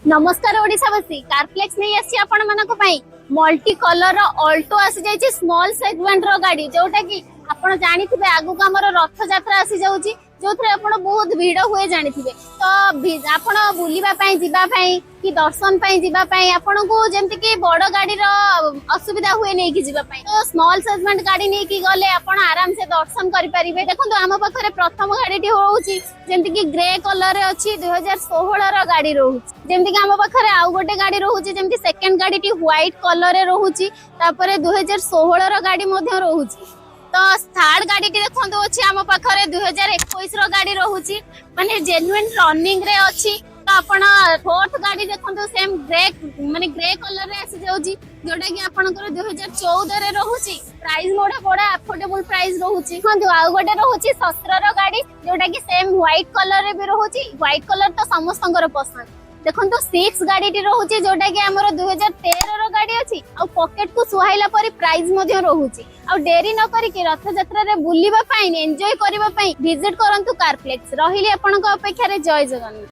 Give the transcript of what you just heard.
नमस्कार ओडिशावासी कारफ्लेक्स नहीं आसी आपण मानक पई मल्टी कलर ऑल्टो आसी जाइछि स्मॉल सेगमेंट रो गाड़ी जोटा कि आपण जानिथिबे आगु को हमर रथ यात्रा आसी जाउछि जो थे आपण बहुत भीड़ हुए जानिथिबे तो आपण बुलिबा पई जिबा पई कि दर्शन पई जिबा पई आपण को जेमति कि बड़ गाड़ी रो असुविधा हुए नै कि जिबा पई तो स्मॉल सेगमेंट गाड़ी नै कि गले आपण आराम से दर्शन करि परिबे। देखंतु आम पाखरे प्रथम गाड़ीटी होउछि जेमति कि ग्रे कलर रे अछि 2016 रो गाड़ी रहउछि जेमति कि आम पाखरे आउ गोटे गाड़ी रहउछि जेमति सेकंड गाड़ीटी व्हाइट कलर रे रहउछि तापरे 2016 रो गाड़ी मध्ये रहउछि। तो थर्ड गाड़ी देखो अच्छी आम पाखे 2021 रो गाड़ी रोचे माने जेन्युइन रनिंग रे अच्छी तो आपण फोर्थ गाड़ी देखो सेम ग्रे माने ग्रे कलर रे आसी जाउची जोटा कि आपनकर 2014 रे रहउची प्राइस मोडा बड़ा अफोर्डेबल प्राइस रहउची। हां आउ गोटे रहउची 17 रो गाड़ी जोटा कि सेम व्हाइट कलर रे भी रहउची व्हाइट कलर तो समस्तंकर पसंद। देखो 6 गाड़ी रोचे जोटा कि आमर 2013 रो गाड़ी अच्छी आ पॉकेट को सुहाइला परी प्राइस मध्ये रहउची आ डेरी न करी कि रथ यात्रा रे बुलिबा पई एन्जॉय करबा पई विजिट करंतु कारफ्लेक्स रहिले आपनक अपेक्षा रे जय जगन्नाथ।